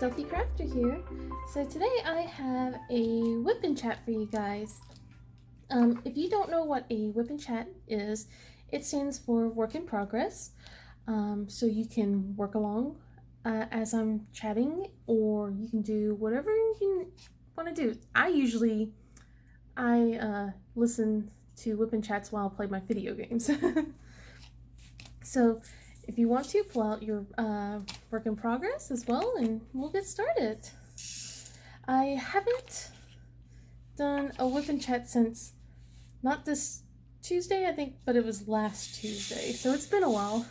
Stealthy Crafter here. So today I have a whip and chat for you guys. If you don't know what a whip and chat is, it stands for work in progress. So you can work along as I'm chatting, or you can do whatever you want to do. I listen to whip and chats while I play my video games. So if you want to, pull out your work in progress as well, and we'll get started. I haven't done a whip and chat since, not this Tuesday, I think, but it was last Tuesday, so it's been a while.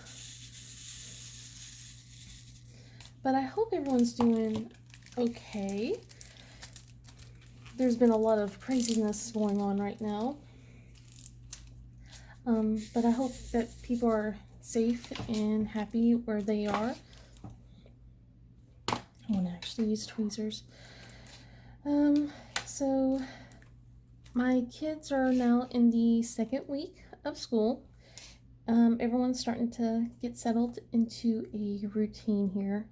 But I hope everyone's doing okay. There's been a lot of craziness going on right now. But I hope that people are safe and happy where they are. I want to actually use tweezers. So my kids are now in the second week of school. Everyone's starting to get settled into a routine here.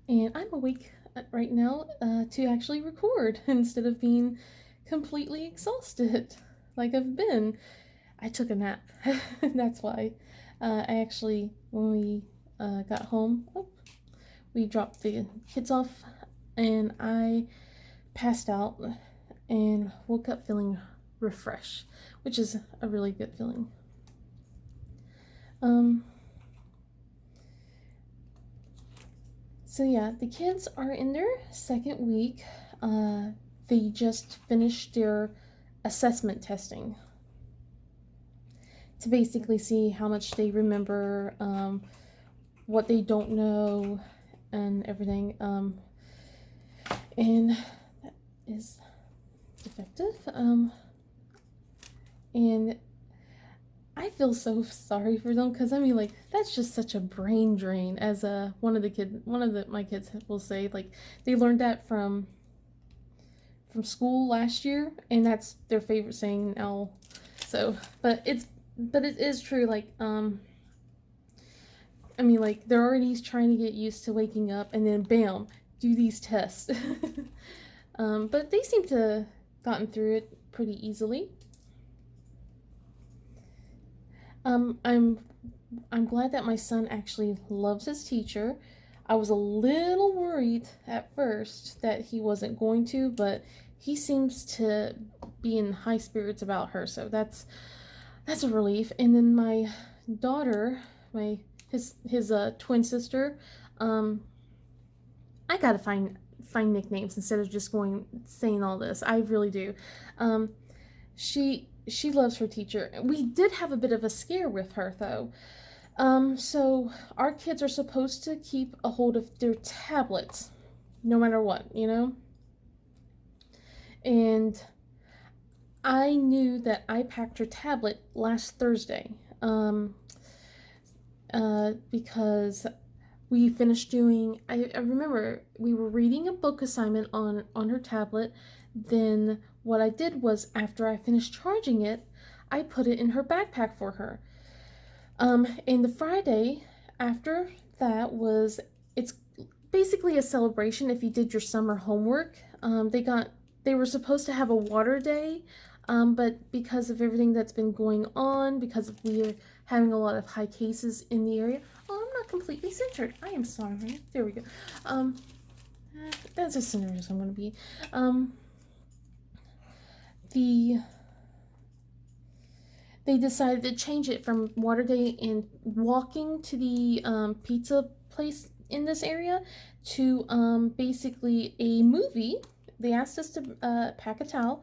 And I'm awake right now to actually record instead of being completely exhausted like I've been. I took a nap. That's why. I actually, when we got home, we dropped the kids off and I passed out and woke up feeling refreshed, which is a really good feeling. So yeah, the kids are in their second week. They just finished their assessment testing to basically see how much they remember, what they don't know, and everything. And that is defective. And I feel so sorry for them, because I mean, like, that's just such a brain drain. As one of my kids will say, like, they learned that from school last year, and that's their favorite saying now. So, but it is true. Like, I mean, like, they're already trying to get used to waking up, and then bam, do these tests. But they seem to gotten through it pretty easily. I'm glad that my son actually loves his teacher. I was a little worried at first that he wasn't going to, but he seems to be in high spirits about her, so that's a relief. And then my daughter, his twin sister, I gotta find nicknames instead of just saying all this. I really do. She loves her teacher. We did have a bit of a scare with her, though. So our kids are supposed to keep a hold of their tablets, no matter what, you know? And I knew that I packed her tablet last Thursday, because we finished doing, I remember we were reading a book assignment on her tablet. Then what I did was, after I finished charging it, I put it in her backpack for her. And the Friday after that it's basically a celebration if you did your summer homework. They were supposed to have a water day, but because of everything that's been going on, because we're having a lot of high cases in the area. Oh, I'm not completely centered. I am sorry. There we go. That's as centered as I'm going to be. They decided to change it from water day and walking to the pizza place in this area to pack us to pack a towel.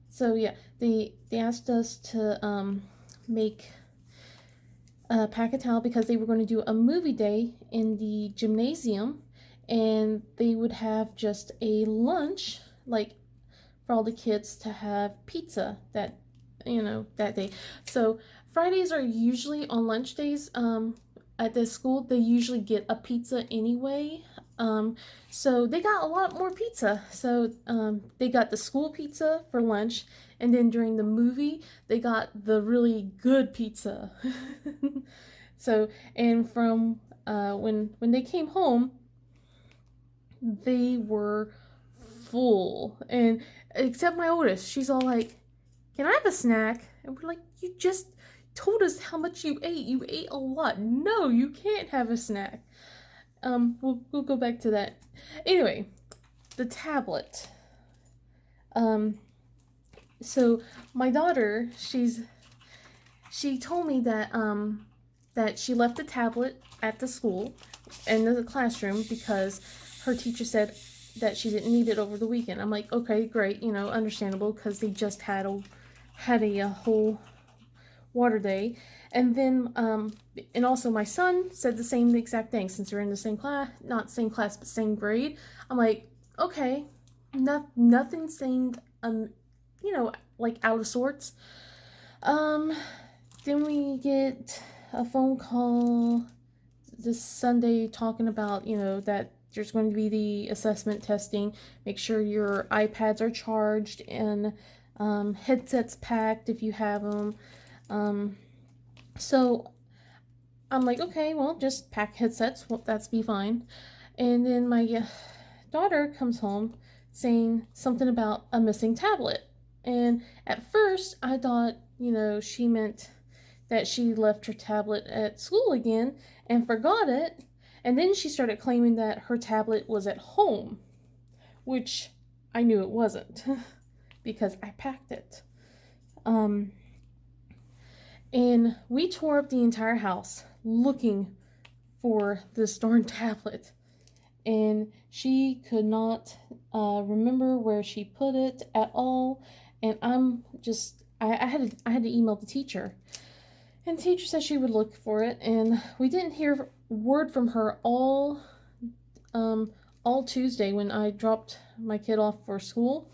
So yeah, they asked us to pack a towel because they were going to do a movie day in the gymnasium, and they would have just a lunch, like, for all the kids to have pizza that day. So Fridays are usually on lunch days. At this school, they usually get a pizza anyway. So they got a lot more pizza. So they got the school pizza for lunch, and then during the movie, they got the really good pizza. So, and from when they came home, they were full. And except my oldest, she's all like, "Can I have a snack?" And we're like, "You just told us how much you ate. You ate a lot. No, you can't have a snack." We'll go back to that. Anyway, the tablet. Um, so my daughter, she told me that she left the tablet at the school in the classroom because her teacher said that she didn't need it over the weekend. I'm like, okay, great, understandable because they just had a whole water day. And then and also my son said the same exact thing since we're in the same class, not same class but same grade. I'm like, okay, nothing seemed like out of sorts. um then we get a phone call this Sunday talking about, that there's going to be the assessment testing. Make sure your iPads are charged and headsets packed if you have them. So I'm like, okay, well, just pack headsets. Well, that's be fine. And then my daughter comes home saying something about a missing tablet. And at first, I thought, she meant that she left her tablet at school again and forgot it. And then she started claiming that her tablet was at home, which I knew it wasn't because I packed it. And we tore up the entire house looking for this darn tablet. And she could not remember where she put it at all. And I had to email the teacher. And the teacher said she would look for it. And we didn't hear word from her all Tuesday when I dropped my kid off for school.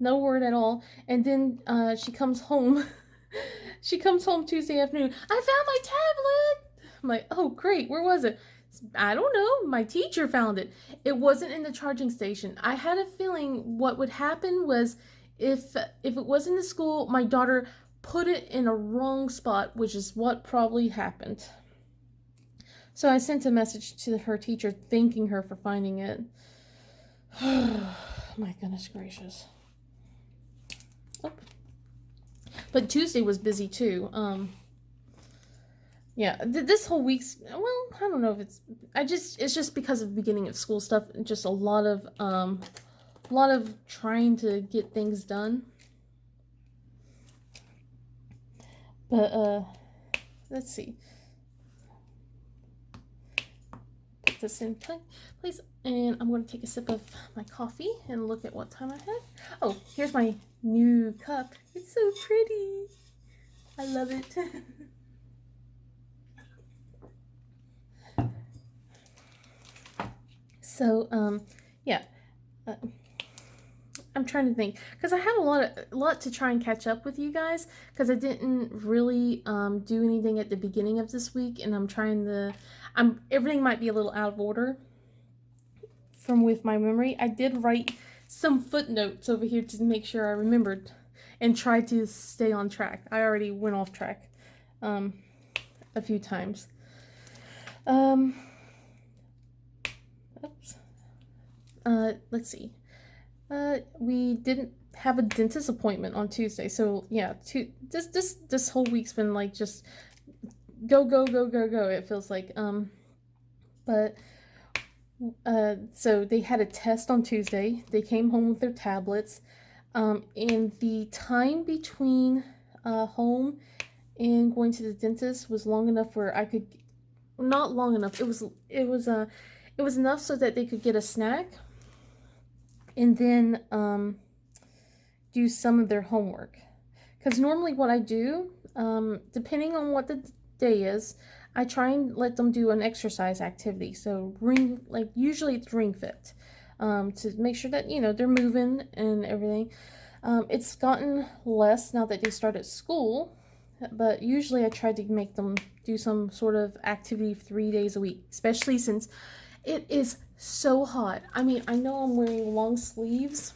No word at all. And then she comes home. She comes home Tuesday afternoon. "I found my tablet." I'm like, "Oh, great. Where was it?" "I don't know. My teacher found it. It wasn't in the charging station." I had a feeling what would happen was if it was in the school, my daughter put it in a wrong spot, which is what probably happened. So I sent a message to her teacher thanking her for finding it. My goodness gracious. Oh. But Tuesday was busy too. Yeah, this whole week's, well, I don't know if it's just because of the beginning of school stuff, just a lot of trying to get things done. But let's see. Put this in place, and I'm going to take a sip of my coffee and look at what time I had. Oh, here's my new cup. It's so pretty. I love it. So, yeah. I'm trying to think because I have a lot to try and catch up with you guys because I didn't really do anything at the beginning of this week, and everything might be a little out of order from with my memory. I did write some footnotes over here to make sure I remembered and tried to stay on track. I already went off track a few times. Oops. Let's see. We didn't have a dentist appointment on Tuesday, so yeah, this whole week's been like just go. It feels like but so they had a test on Tuesday. They came home with their tablets, and the time between home and going to the dentist was long enough where I could, not long enough. It was enough so that they could get a snack and then do some of their homework. Because normally what I do, depending on what the day is, I try and let them do an exercise activity. So usually it's Ring Fit, to make sure that, they're moving and everything. It's gotten less now that they started school, but usually I try to make them do some sort of activity 3 days a week, especially since it is so hot. I mean, I know I'm wearing long sleeves,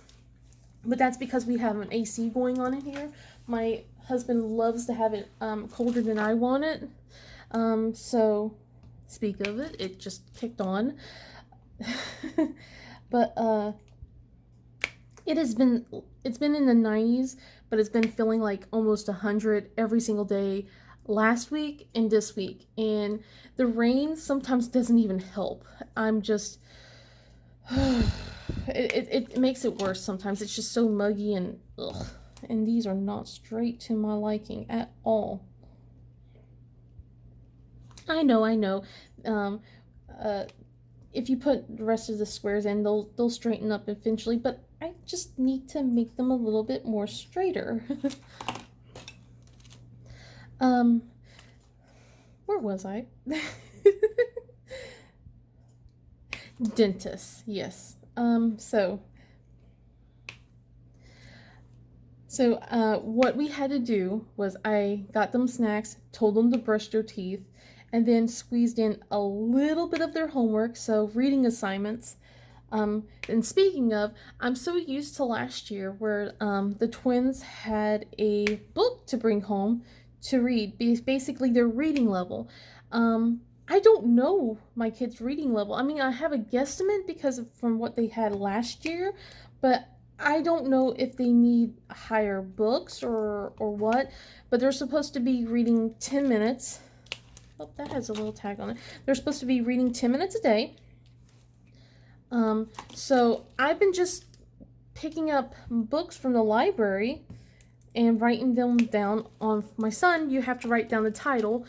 but that's because we have an AC going on in here. My husband loves to have it colder than I want it. So, speak of it, it just kicked on. But it's been in the 90s, but it's been feeling like almost 100 every single day last week and this week. And the rain sometimes doesn't even help. I'm just it makes it worse sometimes. It's just so muggy and ugh. And these are not straight to my liking at all. I know. Um, if you put the rest of the squares in, they'll straighten up eventually. But I just need to make them a little bit more straighter. um, where was I? Dentist, yes. What we had to do was I got them snacks, told them to brush their teeth, and then squeezed in a little bit of their homework, so reading assignments. And speaking of, I'm so used to last year where the twins had a book to bring home to read, basically their reading level. I don't know my kids' reading level. I mean, I have a guesstimate from what they had last year, but I don't know if they need higher books or what. But they're supposed to be reading 10 minutes. Oh, that has a little tag on it. They're supposed to be reading 10 minutes a day. So I've been just picking up books from the library and writing them down. On my son, you have to write down the title.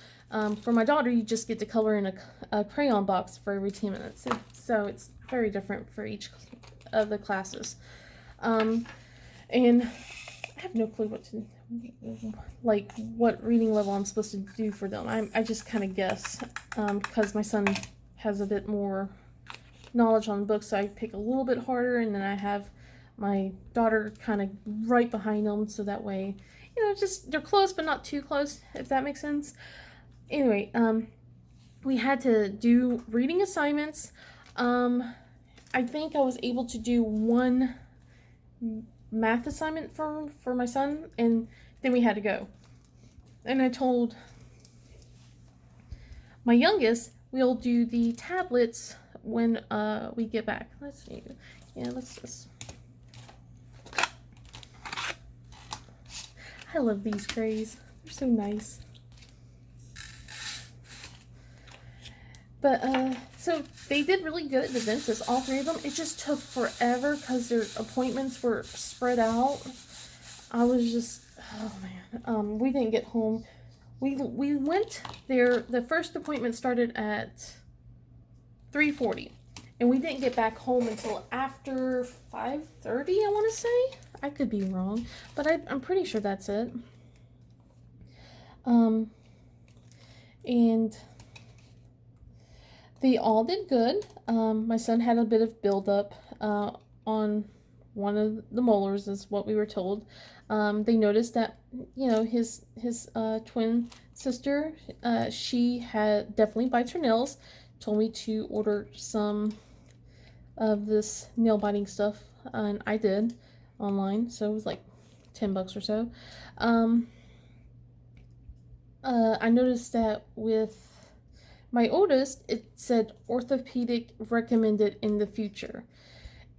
For my daughter, you just get to color in a crayon box for every 10 minutes. So it's very different for each of the classes. And I have no clue what reading level I'm supposed to do for them. I just kind of guess, because my son has a bit more knowledge on books, so I pick a little bit harder, and then I have my daughter kind of right behind them, so that way, just they're close but not too close, if that makes sense. Anyway, we had to do reading assignments. I think I was able to do one math assignment for my son, and then we had to go. And I told my youngest we'll do the tablets when we get back. Let's see. Yeah, let's just. I love these trays. They're so nice. But so they did really good at the dentist, all three of them. It just took forever because their appointments were spread out. I was just, oh man. We didn't get home. We went there. The first appointment started at 3:40, and we didn't get back home until after 5:30. I want to say. I could be wrong, but I'm pretty sure that's it. And they all did good. My son had a bit of buildup on one of the molars, is what we were told. They noticed that, his twin sister, she had definitely bites her nails. Told me to order some of this nail biting stuff, and I did online. So it was like $10 or so. I noticed that with my oldest, it said orthopedic recommended in the future.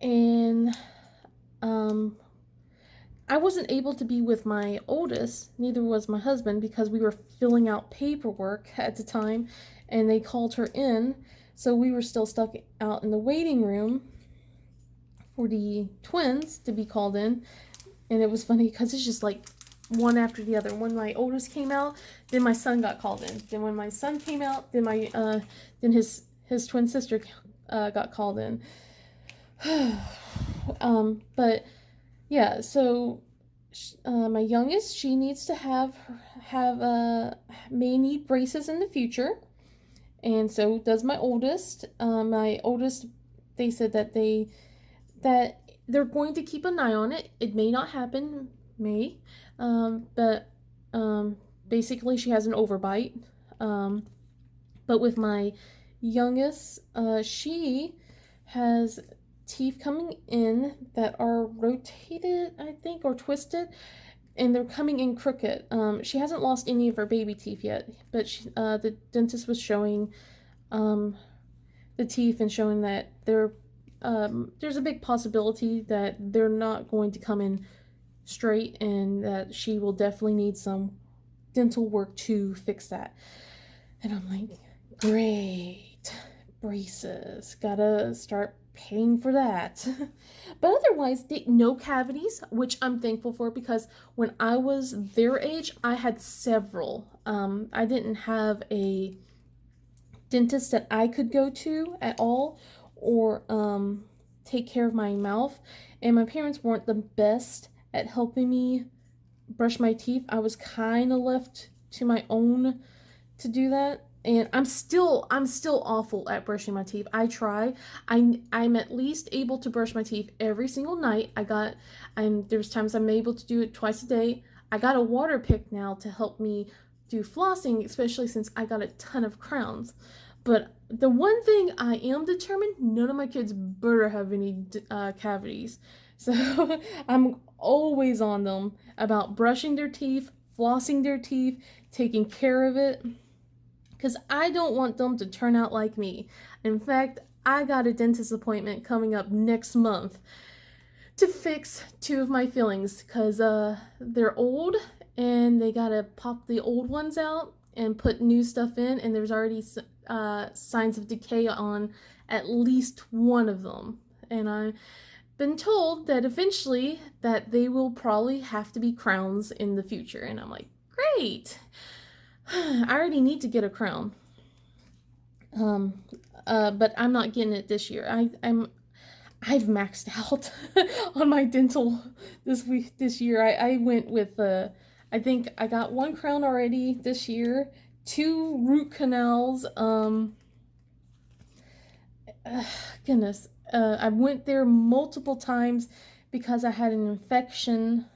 And I wasn't able to be with my oldest, neither was my husband, because we were filling out paperwork at the time, and they called her in. So we were still stuck out in the waiting room for the twins to be called in. And it was funny because it's just like one after the other. When my oldest came out, then my son got called in. Then when my son came out, then his twin sister got called in. But yeah, so my youngest, she needs to may need braces in the future, and so does my oldest. My oldest, they said that they're going to keep an eye on it. It may not happen, but basically she has an overbite. But with my youngest, she has teeth coming in that are rotated, I think, or twisted, and they're coming in crooked. She hasn't lost any of her baby teeth yet, but the dentist was showing the teeth and showing that they're there's a big possibility that they're not going to come in straight, and that she will definitely need some dental work to fix that. And I'm like, great, braces, gotta start paying for that. But otherwise, no cavities, which I'm thankful for, because when I was their age, I had several. I didn't have a dentist that I could go to at all, or take care of my mouth, and my parents weren't the best at helping me brush my teeth. I was kind of left to my own to do that, and I'm still awful at brushing my teeth. I try. I'm at least able to brush my teeth every single night. There's times I'm able to do it twice a day. I got a water pick now to help me do flossing, especially since I got a ton of crowns. But the one thing I am determined, none of my kids better have any cavities. So I'm always on them about brushing their teeth, flossing their teeth, taking care of it, because I don't want them to turn out like me. In fact, I got a dentist appointment coming up next month to fix two of my fillings, because they're old and they gotta pop the old ones out and put new stuff in, and there's already signs of decay on at least one of them. And I've been told that eventually that they will probably have to be crowns in the future. And I'm like, great. I already need to get a crown. But I'm not getting it this year. I've maxed out on my dental this year. I went with I think I got one crown already this year, 2 root canals. Goodness, I went there multiple times because I had an infection.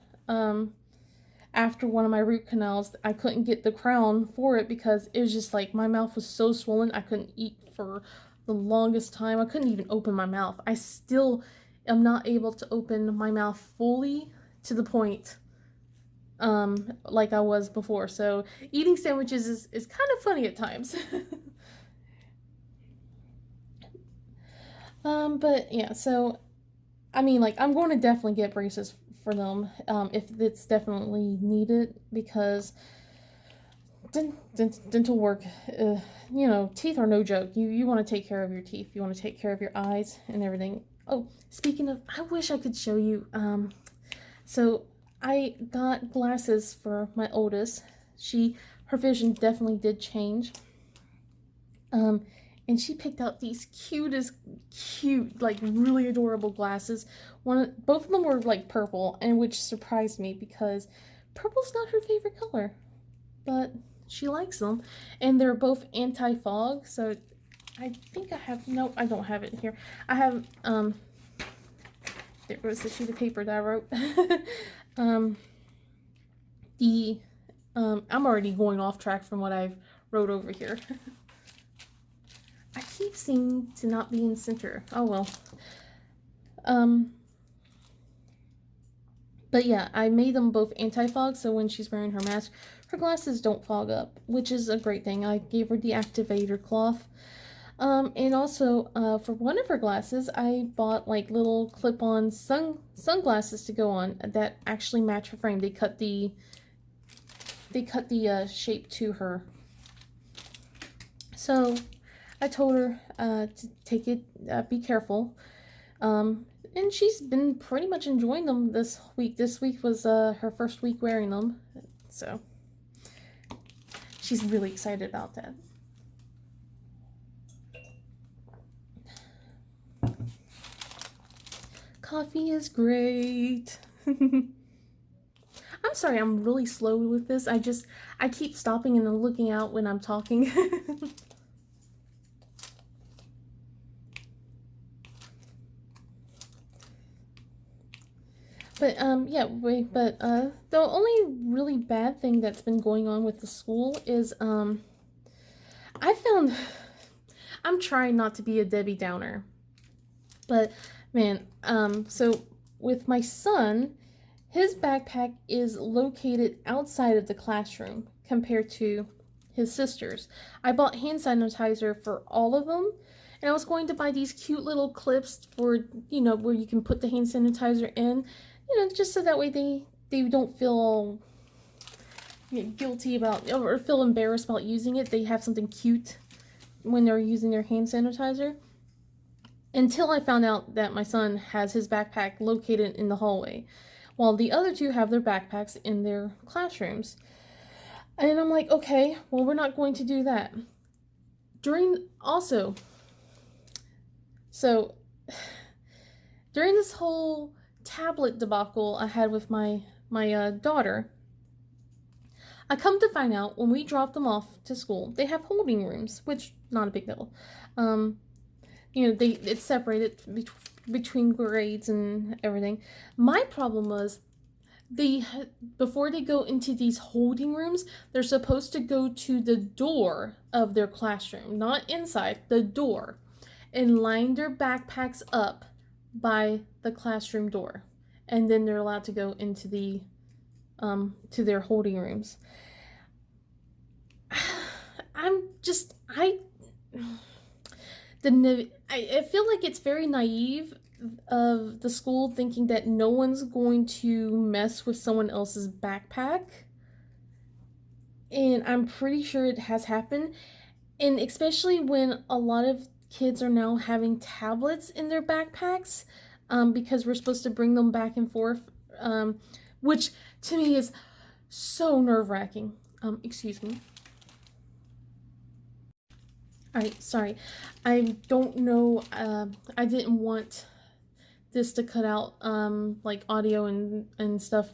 After one of my root canals, I couldn't get the crown for it because it was just like my mouth was so swollen. I couldn't eat for the longest time. I couldn't even open my mouth. I still am not able to open my mouth fully to the point like I was before. So eating sandwiches is kind of funny at times. But yeah, so I mean, like, I'm going to definitely get braces for them if it's definitely needed, because dental work, teeth are no joke. You want to take care of your teeth. You want to take care of your eyes and everything. Oh, speaking of, I wish I could show you. So I got glasses for my oldest. Her vision definitely did change. And she picked out these cute, like really adorable glasses. Both of them were like purple, and which surprised me because purple's not her favorite color, but she likes them. And they're both anti-fog, so I think no, I don't have it here. I have, there was the sheet of paper that I wrote. I'm already going off track from what I've wrote over here. I keep seeming to not be in center. Oh well. But yeah, I made them both anti-fog, so when she's wearing her mask, her glasses don't fog up, which is a great thing. I gave her the activator cloth. And also, for one of her glasses, I bought like little clip-on sunglasses to go on that actually match her frame. They cut the shape to her. So I told her to take it, be careful. And she's been pretty much enjoying them this week. This week was her first week wearing them, so she's really excited about that. Coffee is great. I'm sorry, I'm really slow with this. I keep stopping and then looking out when I'm talking. But the only really bad thing that's been going on with the school is I found I'm trying not to be a Debbie Downer. But man, so with my son, his backpack is located outside of the classroom compared to his sister's. I bought hand sanitizer for all of them, And I was going to buy these cute little clips for, where you can put the hand sanitizer in, just so that way they don't feel guilty about or feel embarrassed about using it. They have something cute when they're using their hand sanitizer. Until I found out that my son has his backpack located in the hallway, while the other two have their backpacks in their classrooms. And I'm like, okay, well, we're not going to do that. So during this whole tablet debacle I had with my daughter, I come to find out when we drop them off to school, they have holding rooms, which not a big deal. It's separated between grades and everything. My problem was before they go into these holding rooms, they're supposed to go to the door of their classroom, not inside, the door, and line their backpacks up by the classroom door, and then they're allowed to go into the to their holding rooms. I feel like it's very naive of the school thinking that no one's going to mess with someone else's backpack. And I'm pretty sure it has happened. And especially when a lot of kids are now having tablets in their backpacks, because we're supposed to bring them back and forth, which to me is so nerve-wracking. Excuse me. Alright, sorry. I don't know, I didn't want this to cut out, like audio and stuff.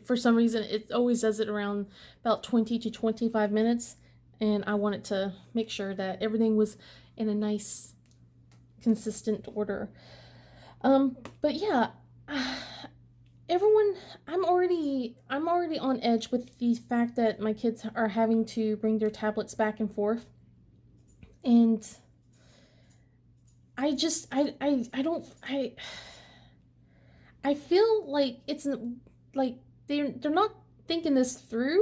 For some reason, it always does it around about 20 to 25 minutes, and I wanted to make sure that everything was in a nice, consistent order. But yeah, everyone, I'm already on edge with the fact that my kids are having to bring their tablets back and forth. And I just I feel like it's like they're not thinking this through,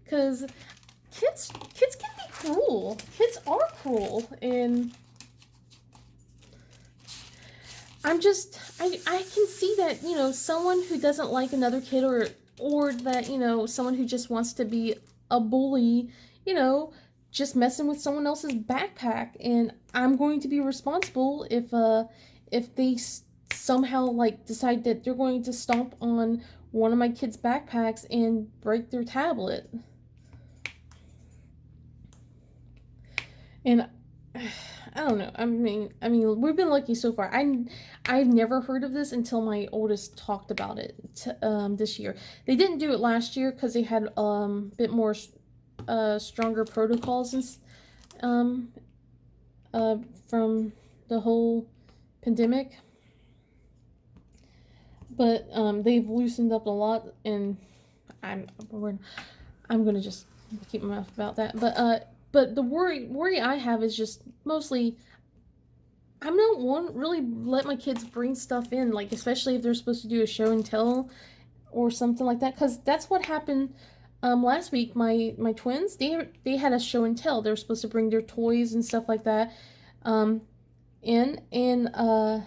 because kids can be cruel. Kids are cruel, and I can see that, someone who doesn't like another kid, or that, someone who just wants to be a bully, just messing with someone else's backpack, and I'm going to be responsible if they somehow decide that they're going to stomp on one of my kids' backpacks and break their tablet. And I don't know. I mean, we've been lucky so far. I've never heard of this until my oldest talked about it this year. They didn't do it last year because they had a bit more stronger protocols and from the whole pandemic. But they've loosened up a lot, and I'm gonna just keep my mouth about that. But the worry I have is just mostly I don't want really let my kids bring stuff in, like especially if they're supposed to do a show and tell or something like that, because that's what happened last week. My twins, they had a show and tell. They were supposed to bring their toys and stuff like that in, and I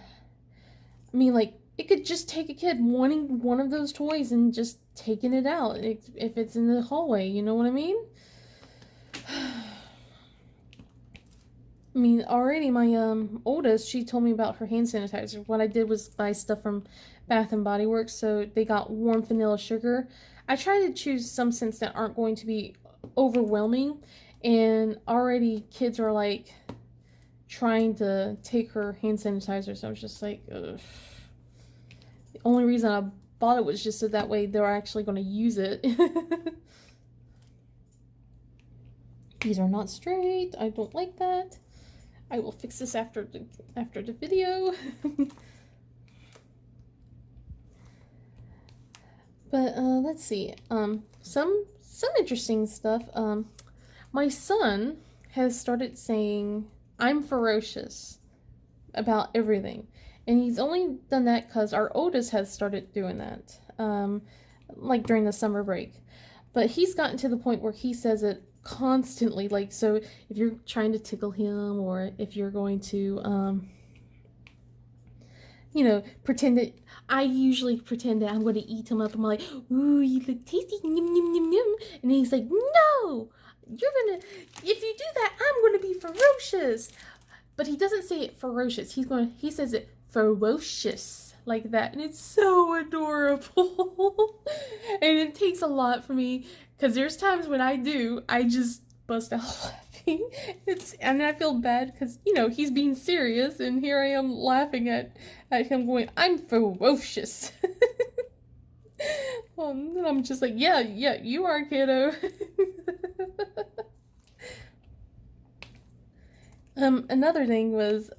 mean, like, it could just take a kid wanting one of those toys and just taking it out if it's in the hallway, you know what I mean? I mean, already my oldest, she told me about her hand sanitizer. What I did was buy stuff from Bath and Body Works, so they got warm vanilla sugar. I try to choose some scents that aren't going to be overwhelming, and already kids are like trying to take her hand sanitizer, so I was just like, ugh. The only reason I bought it was just so that way they're actually going to use it. These are not straight. I don't like that. I will fix this after the video. But let's see. Some interesting stuff. My son has started saying "I'm ferocious" about everything, and he's only done that because our oldest has started doing that, like during the summer break. But he's gotten to the point where he says it constantly. Like, so if you're trying to tickle him, or if you're going to pretend that, I usually pretend that I'm going to eat him up. I'm like, ooh, you look tasty, yum, yum, yum, yum. And he's like, no, if you do that, I'm going to be ferocious. But he doesn't say it ferocious. He says it ferocious, like that. And it's so adorable. And it takes a lot for me, because there's times when I just bust out laughing. And I feel bad because, he's being serious, and here I am laughing at him going, I'm ferocious. And I'm just like, yeah, you are, kiddo. Another thing was,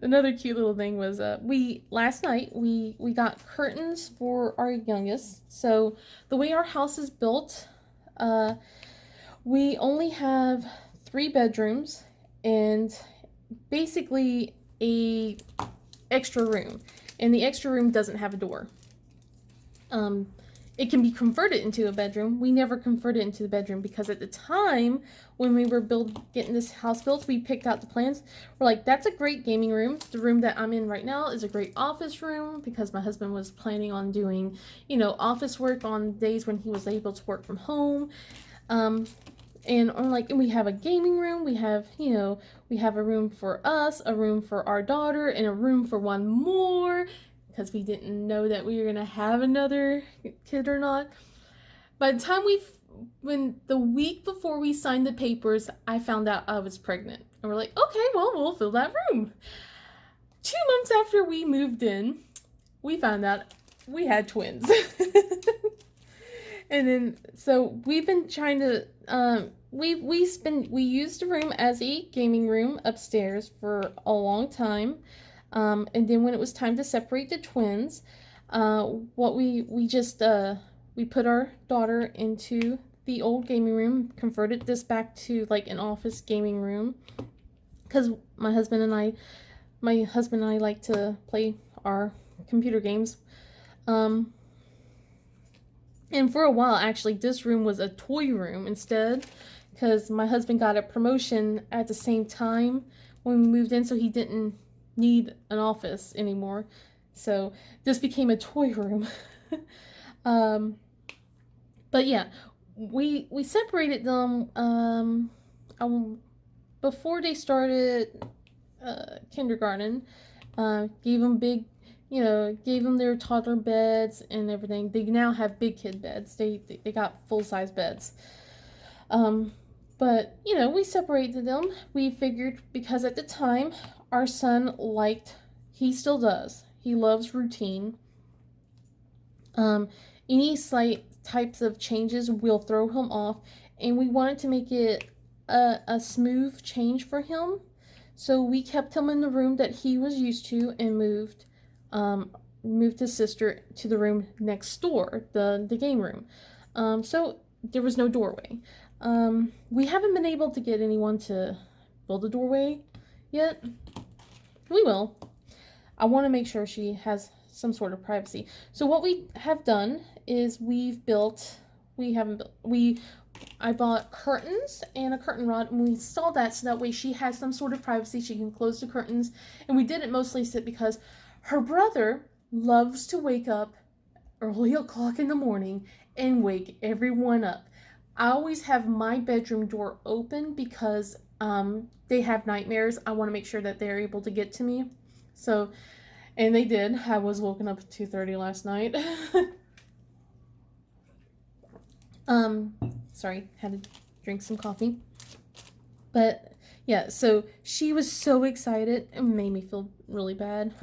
another cute little thing was, last night we got curtains for our youngest. So the way our house is built, we only have 3 bedrooms and basically a extra room, and the extra room doesn't have a door. It can be converted into a bedroom. We never converted it into the bedroom because at the time when we were getting this house built, we picked out the plans. We're like, that's a great gaming room. The room that I'm in right now is a great office room, because my husband was planning on doing, office work on days when he was able to work from home. And we have a gaming room. We have, we have a room for us, a room for our daughter, and a room for one more, because we didn't know that we were going to have another kid or not. By the time when the week before we signed the papers, I found out I was pregnant. And we're like, okay, well, we'll fill that room. 2 months after we moved in, we found out we had twins. And then, so we've been trying to, we used the room as a gaming room upstairs for a long time. And then when it was time to separate the twins, we put our daughter into the old gaming room, converted this back to like an office gaming room, because my husband and I like to play our computer games. And for a while, actually, this room was a toy room instead, because my husband got a promotion at the same time when we moved in, so he didn't need an office anymore. So this became a toy room. But yeah, we separated them before they started kindergarten. Gave them gave them their toddler beds and everything. They now have big kid beds. They got full-size beds. But, we separated them. We figured, because at the time, our son he still does. He loves routine. Any slight types of changes will throw him off. And we wanted to make it a smooth change for him. So we kept him in the room that he was used to and moved his sister to the room next door, the game room. So there was no doorway. We haven't been able to get anyone to build a doorway yet. We will. I want to make sure she has some sort of privacy. So what we have done is I bought curtains and a curtain rod, and we installed that so that way she has some sort of privacy. She can close the curtains. And we did it mostly because her brother loves to wake up early o'clock in the morning and wake everyone up. I always have my bedroom door open because they have nightmares. I want to make sure that they're able to get to me. So, and they did. I was woken up at 2:30 last night. Sorry, had to drink some coffee. But yeah, so she was so excited. It made me feel really bad.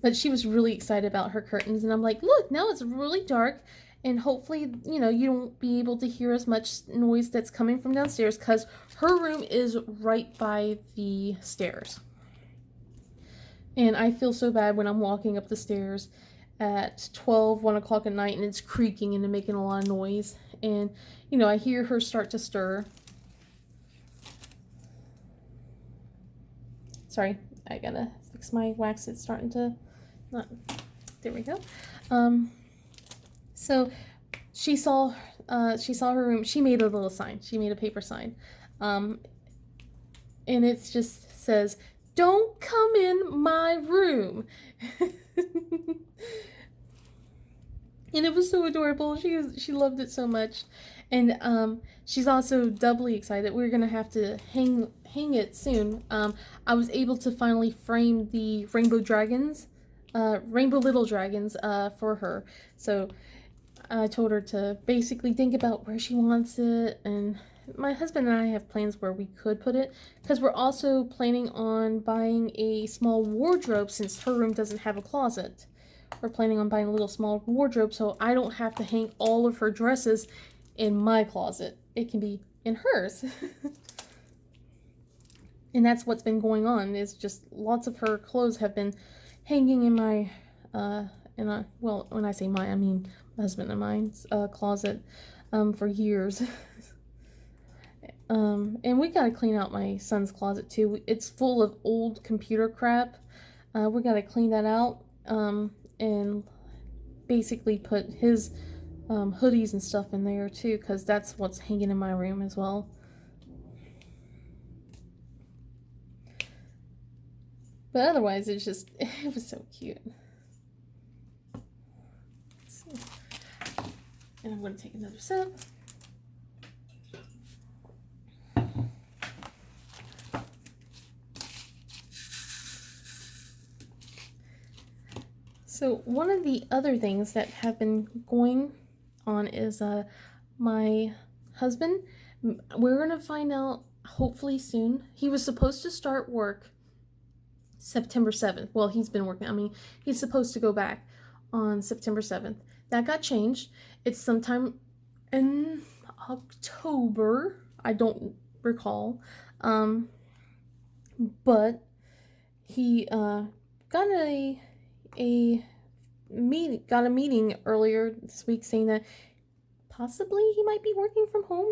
But she was really excited about her curtains, and I'm like, look, now it's really dark, and hopefully, you won't be able to hear as much noise that's coming from downstairs, because her room is right by the stairs. And I feel so bad when I'm walking up the stairs at 1 o'clock at night, and it's creaking and making a lot of noise. And, I hear her start to stir. Sorry, I gotta fix my wax. It's starting to not. There we go. So she saw her room. She made a little sign. She made a paper sign, um, and it just says, "Don't come in my room." And it was so adorable. She loved it so much, and she's also doubly excited. We're gonna have to hang it soon. I was able to finally frame the rainbow little dragons, for her. So I told her to basically think about where she wants it, and my husband and I have plans where we could put it, because we're also planning on buying a small wardrobe since her room doesn't have a closet. We're planning on buying a little small wardrobe so I don't have to hang all of her dresses in my closet. It can be in hers. And that's what's been going on, is just lots of her clothes have been hanging in my well, when I say my, I mean my husband and mine's closet, for years. And we gotta clean out my son's closet too. It's full of old computer crap. We gotta clean that out, and basically put his hoodies and stuff in there too, because that's what's hanging in my room as well. But otherwise, it was so cute. And I'm going to take another sip. So one of the other things that have been going on is my husband. We're going to find out hopefully soon. He was supposed to start work September 7th. Well, he's been working. I mean, he's supposed to go back on September 7th. That got changed. It's sometime in October. I don't recall. But he got a meeting earlier this week saying that possibly he might be working from home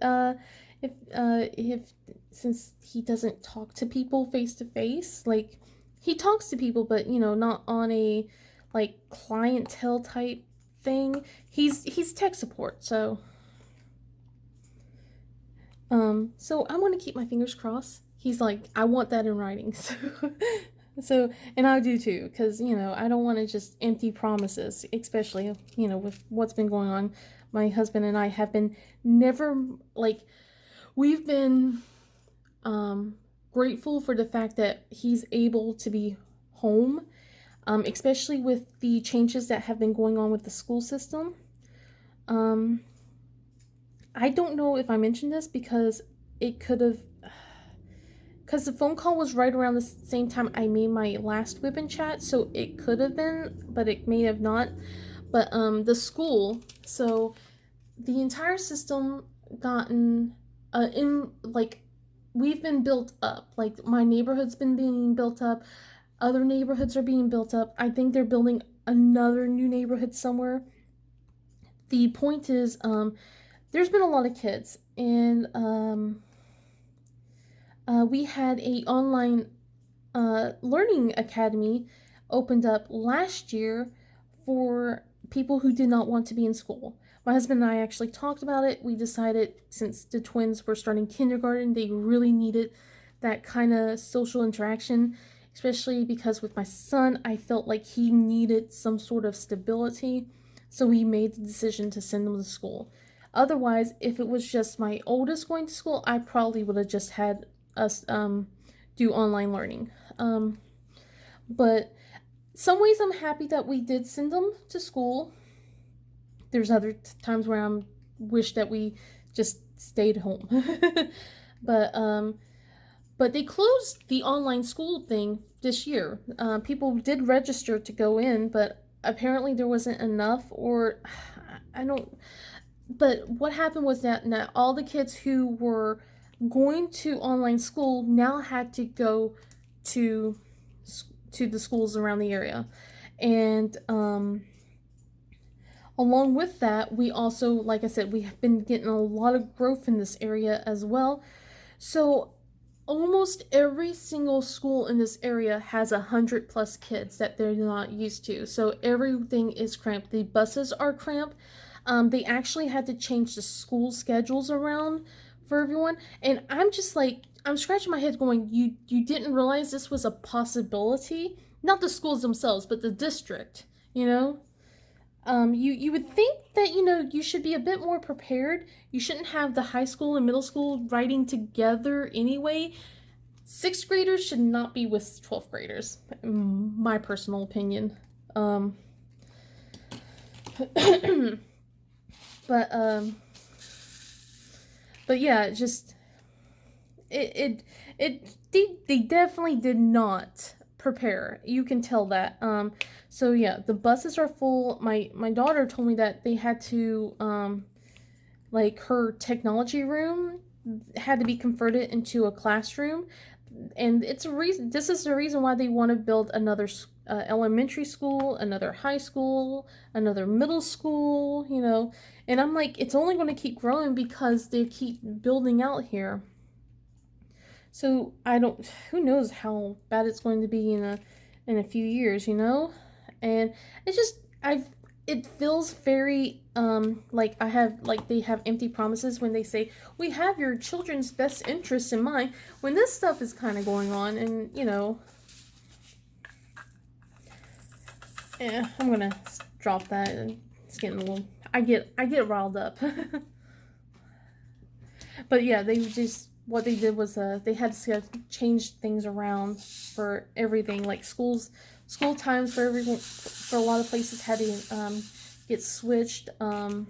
now. If since he doesn't talk to people face to face, like he talks to people, but not on a like clientele type thing. He's tech support, so I want to keep my fingers crossed. He's like, I want that in writing, so and I do too, because I don't want to just empty promises, especially with what's been going on. My husband and I have been we've been grateful for the fact that he's able to be home, especially with the changes that have been going on with the school system. I don't know if I mentioned this because the phone call was right around the same time I made my last Whip and Chat, so it could have been, but it may have not. But the school, so the entire system gotten we've been built up. Like my neighborhood's been being built up, other neighborhoods are being built up. I think they're building another new neighborhood somewhere. The point is, there's been a lot of kids, and we had a online learning academy opened up last year for people who did not want to be in school. My husband and I actually talked about it. We decided, since the twins were starting kindergarten, they really needed that kind of social interaction, especially because with my son, I felt like he needed some sort of stability. So we made the decision to send him to school. Otherwise, if it was just my oldest going to school, I probably would have just had us do online learning. But some ways I'm happy that we did send them to school. There's other times where I'm wish that we just stayed home. But they closed the online school thing this year. People did register to go in, but apparently there wasn't enough, or I don't. But what happened was that now all the kids who were going to online school now had to go to the schools around the area, and along with that, we also, like I said, we have been getting a lot of growth in this area as well. So almost every single school in this area has 100+ kids that they're not used to. So everything is cramped. The buses are cramped. They actually had to change the school schedules around for everyone, and I'm just like, I'm scratching my head going, you didn't realize this was a possibility? Not the schools themselves, but the district, you know? You would think that, you should be a bit more prepared. You shouldn't have the high school and middle school riding together anyway. Sixth graders should not be with 12th graders, in my personal opinion. Um, but but yeah, just they definitely did not prepare. You can tell that. So yeah, the buses are full. My daughter told me that they had to like her technology room had to be converted into a classroom, and it's a reason. This is the reason why they want to build another elementary school, another high school, another middle school. And I'm like, it's only going to keep growing because they keep building out here. So I don't. Who knows how bad it's going to be in a few years, And it's just I've. It feels very like they have empty promises when they say we have your children's best interests in mind. When this stuff is kind of going on, and I'm gonna drop that. And it's getting a little. I get riled up. But yeah, they just what they did was they had to change things around for everything, like school times for everyone, for a lot of places had to get switched, and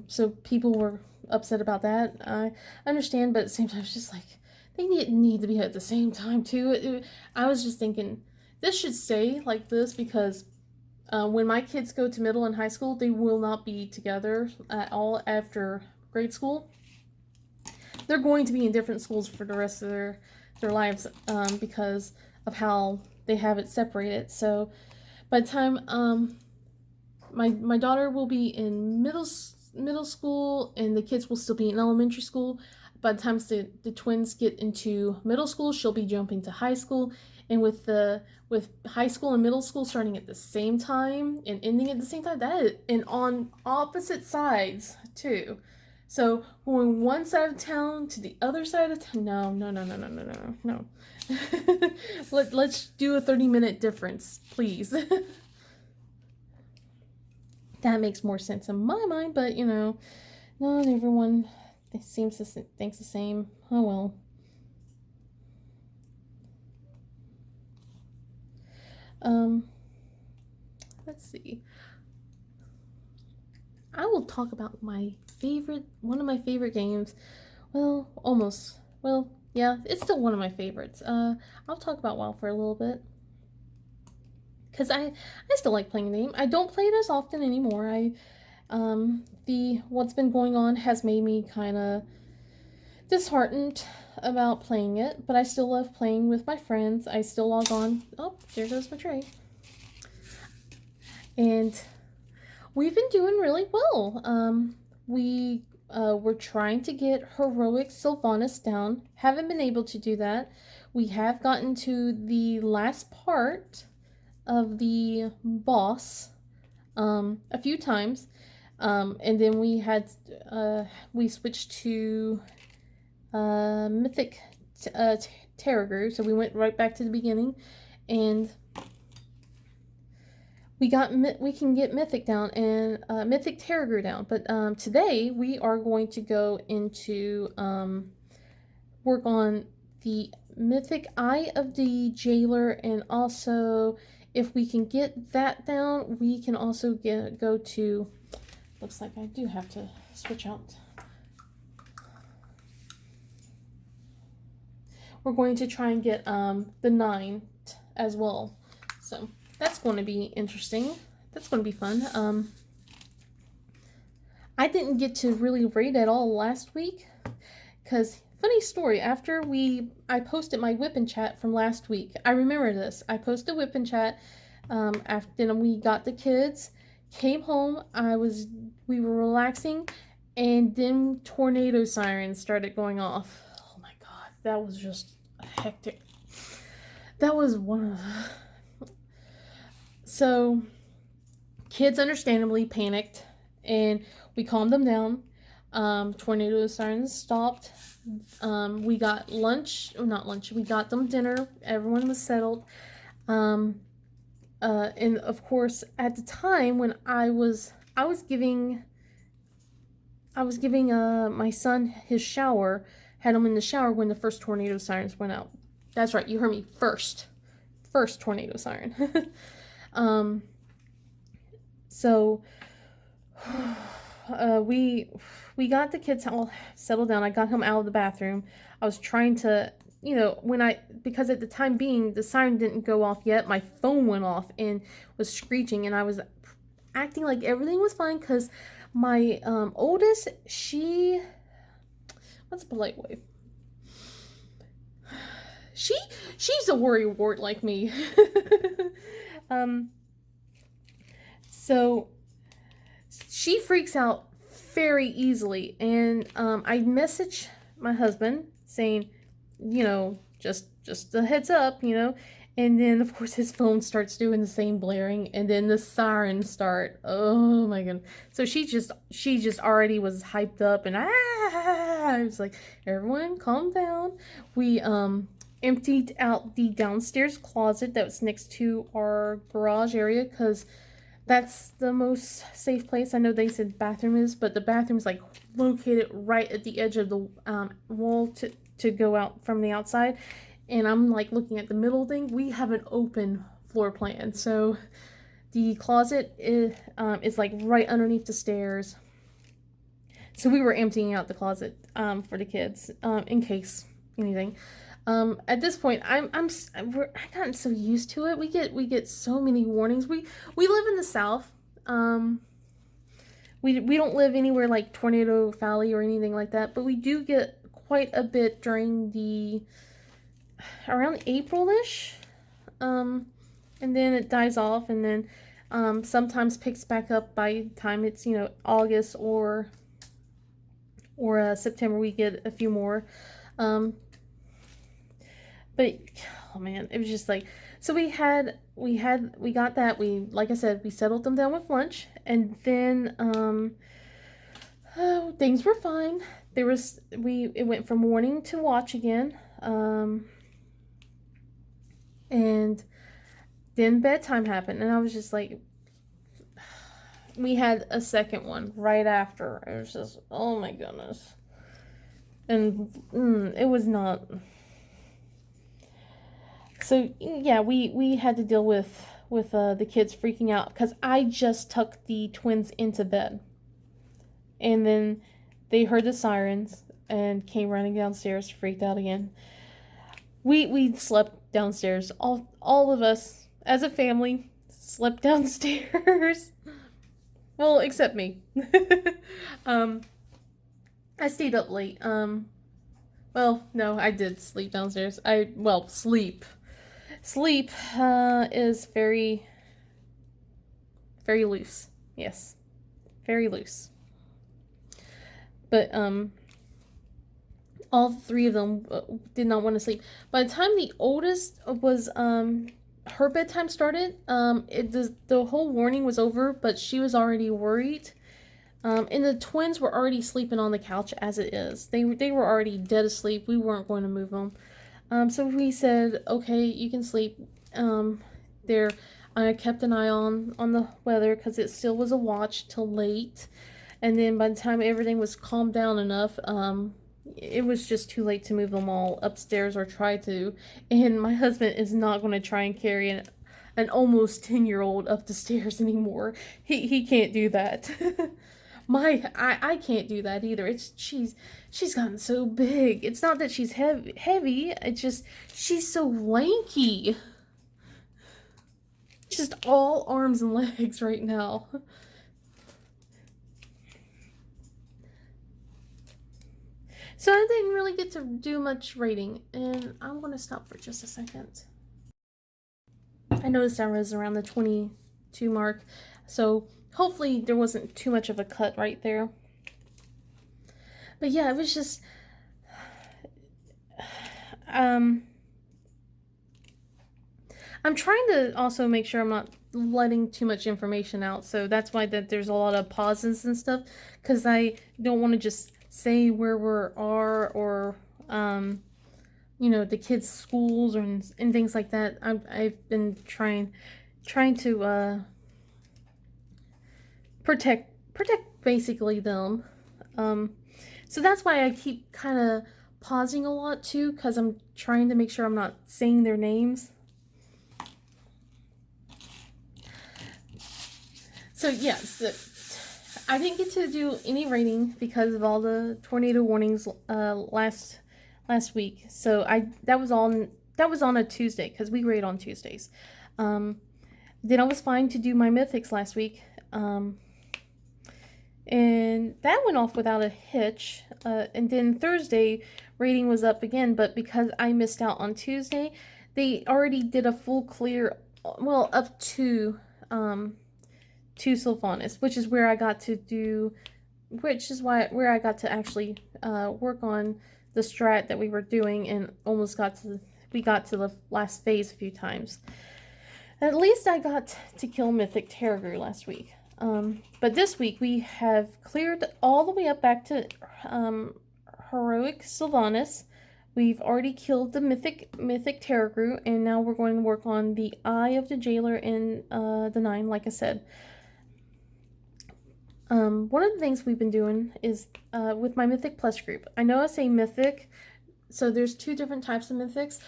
so people were upset about that. I understand, but at the same time, it's just like they need to be at the same time too. I was just thinking this should stay like this because when my kids go to middle and high school, they will not be together at all after grade school. They're going to be in different schools for the rest of their lives because of how they have it separated. So by the time my daughter will be in middle school and the kids will still be in elementary school. By the time the twins get into middle school, she'll be jumping to high school, and with high school and middle school starting at the same time and ending at the same time, and on opposite sides too. So going one side of town to the other side of town, no. Let's do a 30-minute difference, please. That makes more sense in my mind, but not everyone seems to thinks the same. Oh well. Let's see. I will talk about one of my favorite games. Well, almost. Well, yeah, it's still one of my favorites. I'll talk about WoW for a little bit. Because I still like playing the game. I don't play it as often anymore. What's been going on has made me kind of disheartened about playing it, but I still love playing with my friends. I still log on. Oh, there goes my tray. And we've been doing really well. We're trying to get heroic Sylvanas down. Haven't been able to do that. We have gotten to the last part of the boss a few times, and then we switched to Mythic Terragru, so we went right back to the beginning, and we can get Mythic down and Mythic Terragru down. But today we are going to go into work on the Mythic Eye of the Jailer, and also if we can get that down, we can also go to. Looks like I do have to switch out. We're going to try and get the 9 as well. So that's going to be interesting. That's going to be fun. I didn't get to really raid at all last week because, funny story, after I posted my whip and chat from last week. I remember this. I posted whip and chat after we got the kids, came home, we were relaxing, and then tornado sirens started going off. Oh my god, that was just hectic. That was one of the... So kids understandably panicked, and we calmed them down. Tornado sirens stopped. We got lunch, or not lunch, we got them dinner. Everyone was settled. Um, and of course, at the time when I was giving my son his shower, had him in the shower when the first tornado sirens went out. That's right, you heard me, first tornado siren. um, so we got the kids all settled down. I got him out of the bathroom. I was trying to, because at the time being, the siren didn't go off yet. My phone went off and was screeching, and I was acting like everything was fine because my oldest, what's a polite way? She's a worry wart like me. So she freaks out very easily, and I message my husband saying, just a heads up, and then of course his phone starts doing the same blaring, and then the sirens start. Oh my god! So she just already was hyped up, and I was like, everyone calm down. We emptied out the downstairs closet that was next to our garage area, because that's the most safe place. I know they said bathroom is, but the bathroom is like located right at the edge of the wall to go out from the outside. And I'm like looking at the middle thing. We have an open floor plan, so the closet is like right underneath the stairs. So we were emptying out the closet for the kids in case anything. At this point, I've gotten so used to it. We get so many warnings. We live in the South. We don't live anywhere like Tornado Valley or anything like that, but we do get quite a bit during around April-ish. And then it dies off, and then sometimes picks back up by the time it's, August or September. We get a few more. But oh man, it was just like, so we got that. Like I said, we settled them down with lunch, and then things were fine. It went from warning to watch again. And then bedtime happened, and I was just like, we had a second one right after. It was just, oh my goodness. And it was not. So yeah, we had to deal with the kids freaking out because I just tucked the twins into bed, and then they heard the sirens and came running downstairs, freaked out again. We slept downstairs. All of us as a family slept downstairs. Well, except me. I stayed up late. Well, no, I did sleep downstairs. Sleep. Sleep is very, very loose. Yes, very loose. But all three of them did not want to sleep. By the time the oldest was her bedtime started, the whole warning was over, but she was already worried. And the twins were already sleeping on the couch as it is. They were already dead asleep. We weren't going to move them. So we said, okay, you can sleep. I kept an eye on the weather because it still was a watch till late. And then by the time everything was calmed down enough, it was just too late to move them all upstairs or try to. And my husband is not going to try and carry an almost 10-year-old up the stairs anymore. He can't do that. I can't do that either. She's gotten so big. It's not that she's heavy. It's just she's so lanky. Just all arms and legs right now. So I didn't really get to do much rating, and I'm going to stop for just a second. I noticed I was around the 22 mark, so hopefully there wasn't too much of a cut right there. But yeah, it was just I'm trying to also make sure I'm not letting too much information out. So that's why that there's a lot of pauses and stuff, because I don't want to just say where we are, or the kids' schools, or and things like that. I've been trying to protect basically them. So that's why I keep kind of pausing a lot too, because I'm trying to make sure I'm not saying their names. So yes, I didn't get to do any raiding because of all the tornado warnings last week. So that was on a Tuesday, because we raid on Tuesdays. Then I was fine to do my mythics last week. And that went off without a hitch. And then Thursday, rating was up again, but because I missed out on Tuesday, they already did a full clear, well, up to Sylvanas, which is where I got to do, where I got to actually work on the strat that we were doing, and almost we got to the last phase a few times. At least I got to kill Mythic Terragru last week. But this week we have cleared all the way up back to Heroic Sylvanas. We've already killed the Mythic Terragru, and now we're going to work on the Eye of the Jailer and the 9, like I said. One of the things we've been doing is with my Mythic Plus group. I know I say Mythic, so there's two different types of Mythics.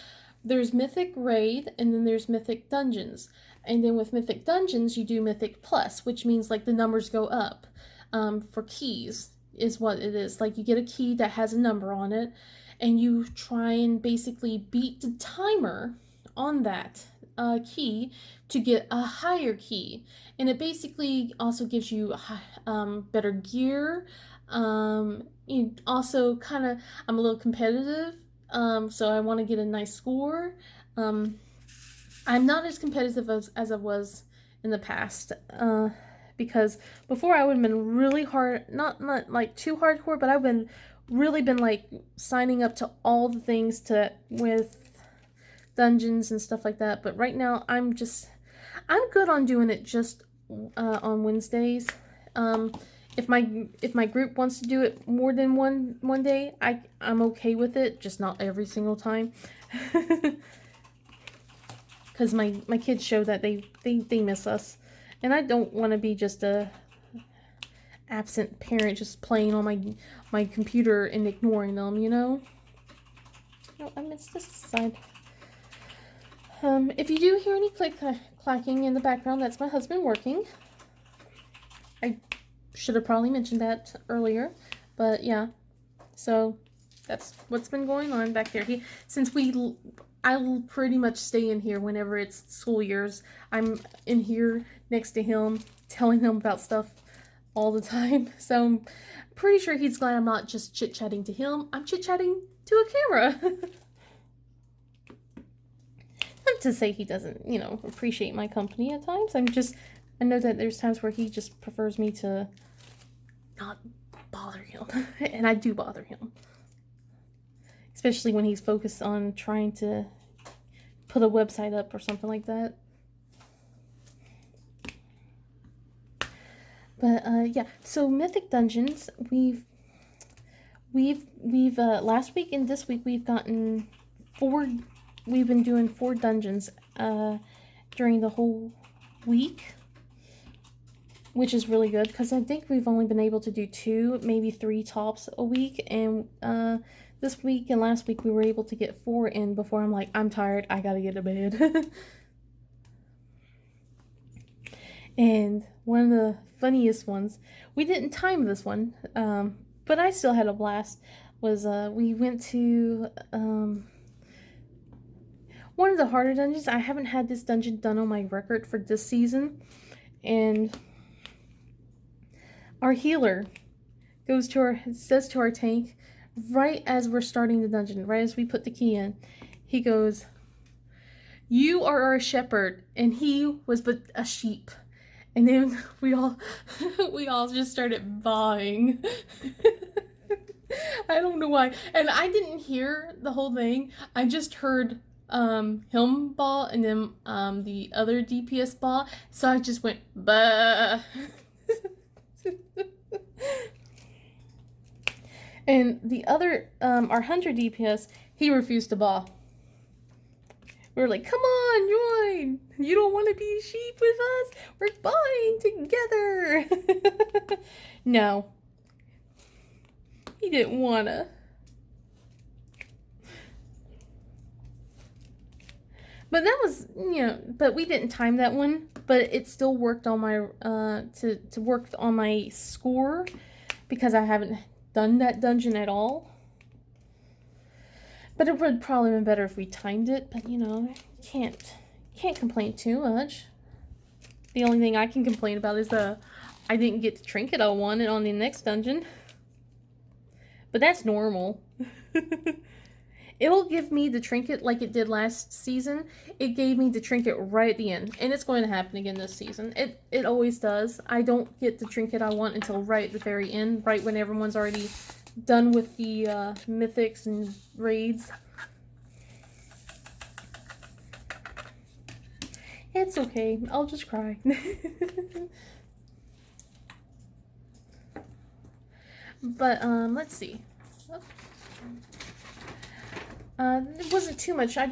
There's Mythic Raid, and then there's Mythic Dungeons. And then with Mythic Dungeons, you do Mythic Plus, which means like the numbers go up. For keys is what it is. Like you get a key that has a number on it, and you try and basically beat the timer on that key to get a higher key. And it basically also gives you better gear. You also kind of, I'm a little competitive, so I want to get a nice score. I'm not as competitive as I was in the past, because before I would have been really hard, not like too hardcore, but I've been like signing up to all the things with dungeons and stuff like that. But right now I'm good on doing it just on Wednesdays. If my group wants to do it more than one day, I'm okay with it, just not every single time. Because my kids show that they miss us, and I don't want to be just a absent parent just playing on my computer and ignoring them, Oh, I missed this side. If you do hear any clacking in the background, that's my husband working. I should have probably mentioned that earlier, but yeah. So that's what's been going on back there. I'll pretty much stay in here whenever it's school years. I'm in here next to him, telling him about stuff all the time. So I'm pretty sure he's glad I'm not just chit-chatting to him. I'm chit-chatting to a camera. Not to say he doesn't, appreciate my company at times. I know that there's times where he just prefers me to not bother him. And I do bother him. Especially when he's focused on trying to put a website up or something like that. But yeah, so Mythic Dungeons, we've last week and this week we've gotten we've been doing 4 dungeons during the whole week, which is really good, because I think we've only been able to do 2, maybe 3 tops a week, and this week and last week we were able to get 4 in before I'm like, I'm tired, I gotta get to bed. And one of the funniest ones, we didn't time this one, but I still had a blast, was we went to one of the harder dungeons. I haven't had this dungeon done on my record for this season, and our healer says to our tank, right as we're starting the dungeon, right as we put the key in, he goes, "You are our shepherd," and he was but a sheep. And then we all just started bawling. I don't know why. And I didn't hear the whole thing. I just heard him ball and then the other DPS ball. So I just went bah. And the other our hunter DPS, he refused to ball. We were like, come on, join. You don't want to be sheep with us? We're bonding together. No. He didn't wanna. But that was, but we didn't time that one. But it still worked on my, to work on my score because I haven't done that dungeon at all. But it would probably been better if we timed it. But can't complain too much. The only thing I can complain about is I didn't get the trinket I wanted on the next dungeon. But that's normal. It'll give me the trinket like it did last season. It gave me the trinket right at the end. And it's going to happen again this season. It always does. I don't get the trinket I want until right at the very end. Right when everyone's already done with the mythics and raids. It's okay. I'll just cry. But, let's see. It wasn't too much. I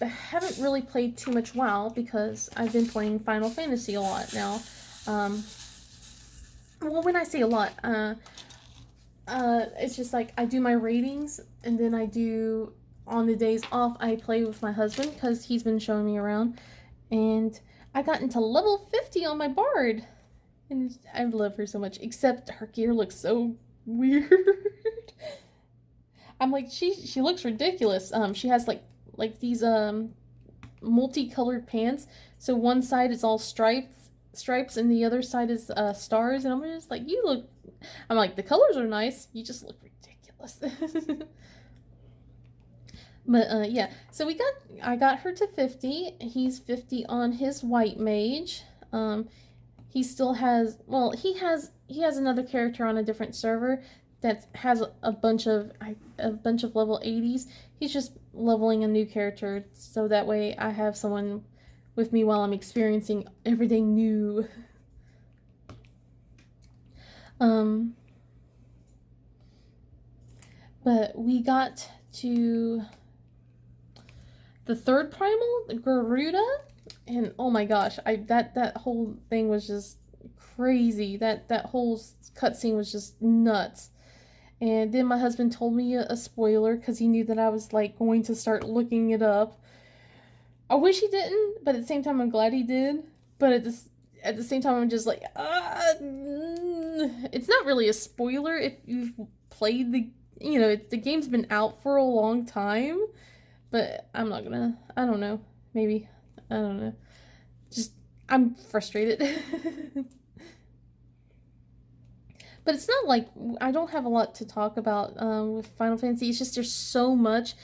haven't really played too much WoW because I've been playing Final Fantasy a lot now. Well, when I say a lot, it's just like I do my ratings and then I do, on the days off, I play with my husband because he's been showing me around. And I got into level 50 on my Bard. And I love her so much, except her gear looks so weird. I'm like, she looks ridiculous. She has like these multicolored pants. So one side is all stripes, and the other side is stars. And I'm just like, I'm like, the colors are nice. You just look ridiculous. But yeah, so I got her to 50. He's 50 on his white mage. He still has, well, he has another character on a different server that has a bunch of level 80s. He's just leveling a new character so that way I have someone with me while I'm experiencing everything new. But we got to the third primal, Garuda, and oh my gosh, that whole thing was just crazy. That whole cutscene was just nuts. And then my husband told me a spoiler because he knew that I was like going to start looking it up. I wish he didn't, but at the same time I'm glad he did. But at the same time I'm just like, it's not really a spoiler if you've played the game's been out for a long time. But I'm not gonna, I don't know, maybe, I don't know. Just, I'm frustrated. But it's not like I don't have a lot to talk about with Final Fantasy. It's just there's so much,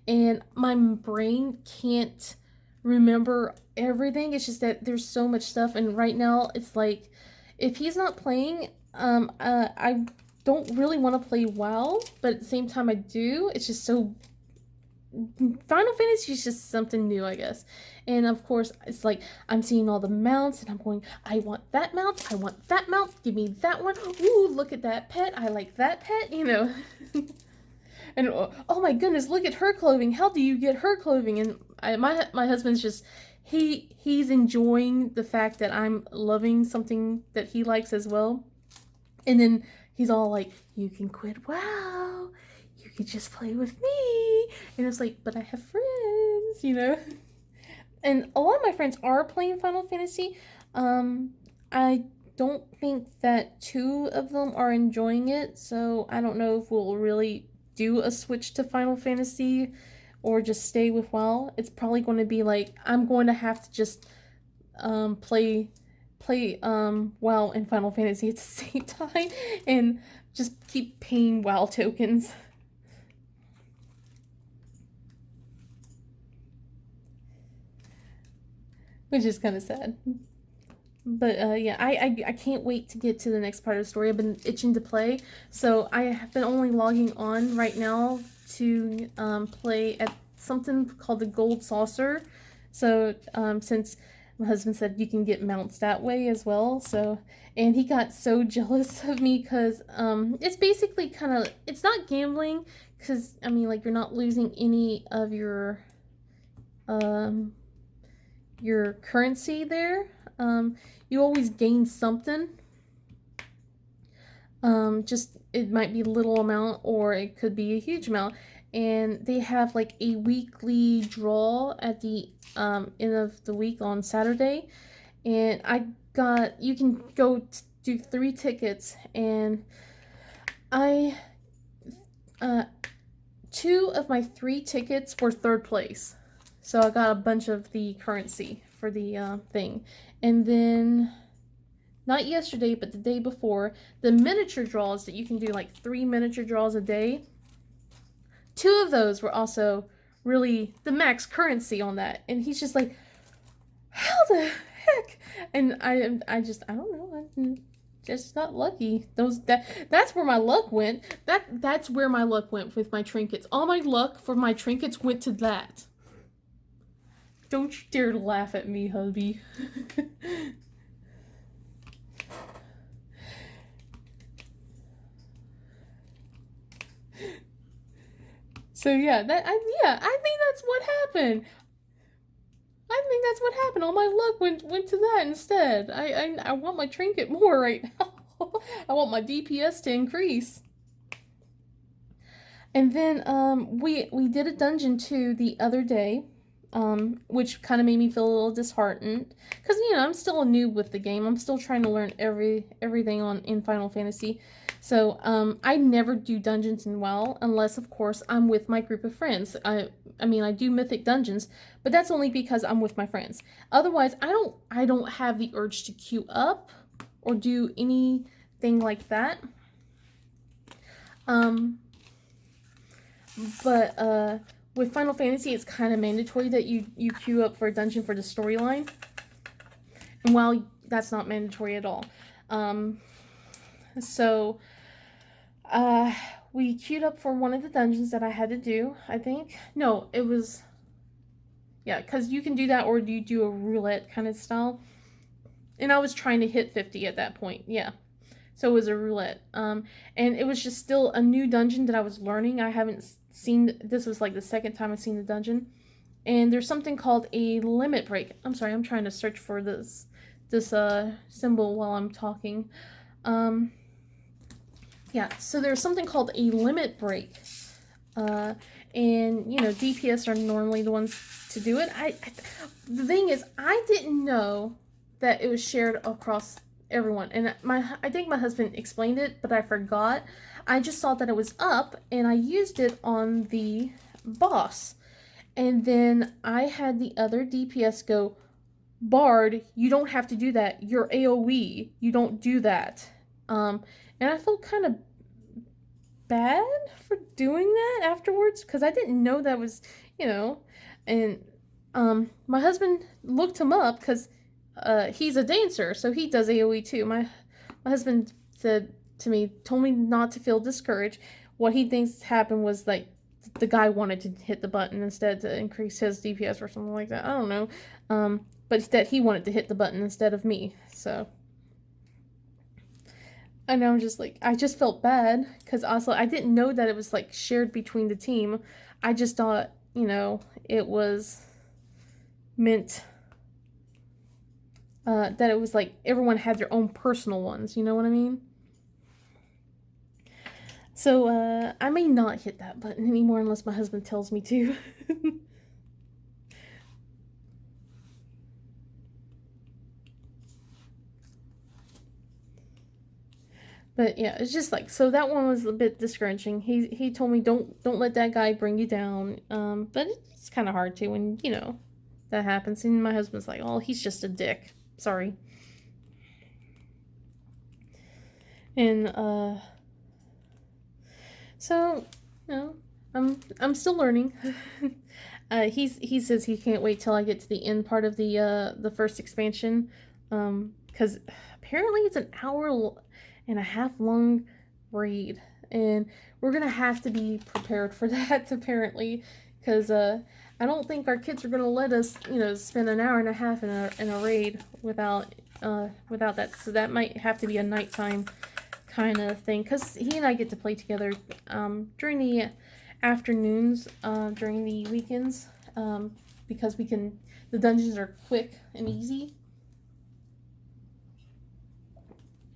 and my brain can't remember everything. It's just that there's so much stuff, and right now it's like if he's not playing, I don't really want to play WoW, but at the same time I do. It's just so Final Fantasy is just something new, I guess. And of course, it's like I'm seeing all the mounts and I'm going, I want that mount, I want that mount, give me that one. Ooh, look at that pet, I like that pet, And oh my goodness, look at her clothing. How do you get her clothing? And my husband's just he's enjoying the fact that I'm loving something that he likes as well. And then he's all like, you can quit WoW. You could just play with me. And it's like, but I have friends, And a lot of my friends are playing Final Fantasy. I don't think that 2 of them are enjoying it, so I don't know if we'll really do a switch to Final Fantasy or just stay with WoW. It's probably going to be like, I'm going to have to just play WoW and Final Fantasy at the same time and just keep paying WoW tokens. Which is kind of sad. But yeah, I can't wait to get to the next part of the story. I've been itching to play, so I have been only logging on right now to play at something called the gold saucer. So since my husband said you can get mounts that way as well, so and he got so jealous of me because it's basically kind of, it's not gambling because I mean like you're not losing any of your currency there. You always gain something. Just it might be a little amount or it could be a huge amount. And they have like a weekly draw at the end of the week on Saturday. And you can go do 3 tickets, and I 2 of my 3 tickets were 3rd place. So I got a bunch of the currency for the thing. And then, not yesterday, but the day before, the miniature draws that you can do like 3 miniature draws a day. 2 of those were also really the max currency on that. And he's just like, how the heck? And I don't know. I just got lucky. That's where my luck went. That's where my luck went with my trinkets. All my luck for my trinkets went to that. Don't you dare laugh at me, hubby. So yeah, I think that's what happened. I think that's what happened. All my luck went to that instead. I want my trinket more right now. I want my DPS to increase. And then we did a dungeon 2 the other day, which kind of made me feel a little disheartened because I'm still a noob with the game. I'm still trying to learn everything in Final Fantasy. So I never do dungeons in WoW unless, of course, I'm with my group of friends. I mean, I do mythic dungeons, but that's only because I'm with my friends. Otherwise, I don't have the urge to queue up or do anything like that. But with Final Fantasy, it's kind of mandatory that you queue up for a dungeon for the storyline. And WoW, that's not mandatory at all. So we queued up for one of the dungeons that I had to do, I think. No, it was, yeah, because you can do that or you do a roulette kind of style. And I was trying to hit 50 at that point, yeah. So it was a roulette. And it was just still a new dungeon that I was learning. I haven't seen, this was like the second time I've seen the dungeon. And there's something called a limit break. I'm sorry, I'm trying to search for this symbol while I'm talking. Yeah, so there's something called a limit break. And, DPS are normally the ones to do it. The thing is, I didn't know that it was shared across everyone. And I think my husband explained it, but I forgot. I just saw that it was up, and I used it on the boss. And then I had the other DPS go, Bard, you don't have to do that. You're AoE. You don't do that. And I felt kind of bad for doing that afterwards because I didn't know that was, and my husband looked him up because he's a dancer, so he does AoE too. My husband told me not to feel discouraged. What he thinks happened was like the guy wanted to hit the button instead to increase his DPS or something like that. I don't know. But that he wanted to hit the button instead of me, so. And I'm just like, I just felt bad because also I didn't know that it was like shared between the team. I just thought, it was meant that it was like everyone had their own personal ones. You know what I mean? So I may not hit that button anymore unless my husband tells me to. But yeah, it's just like, so that one was a bit discouraging. He told me don't let that guy bring you down. But it's kind of hard to when, that happens. And my husband's like, oh, he's just a dick. Sorry. And so, I'm still learning. He says he can't wait till I get to the end part of the first expansion. Because apparently it's an hour and a half long raid, and we're gonna have to be prepared for that apparently, because I don't think our kids are gonna let us, spend an hour and a half in a raid without that. So that might have to be a nighttime kind of thing, because he and I get to play together during the afternoons, during the weekends, because the dungeons are quick and easy.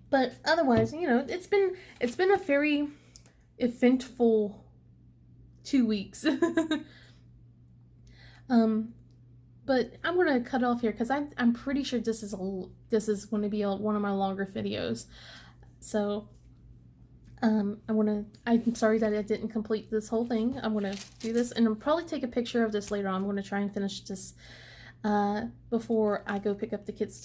But otherwise, it's been a very eventful 2 weeks. But I'm gonna cut off here because I'm pretty sure this is going to be one of my longer videos. So I'm sorry that I didn't complete this whole thing. I'm gonna do this, and I'll probably take a picture of this later on. I'm gonna try and finish this before I go pick up the kids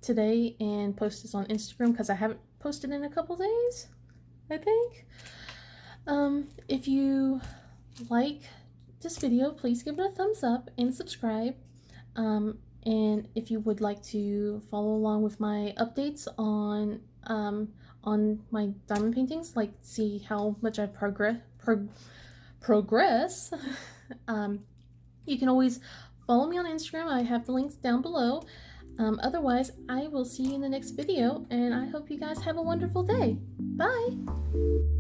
today and post this on Instagram, because I haven't posted in a couple days, I think. If you like this video, please give it a thumbs up and subscribe. And if you would like to follow along with my updates on my diamond paintings, like see how much I progress, you can always follow me on Instagram. I have the links down below. Otherwise, I will see you in the next video, and I hope you guys have a wonderful day. Bye!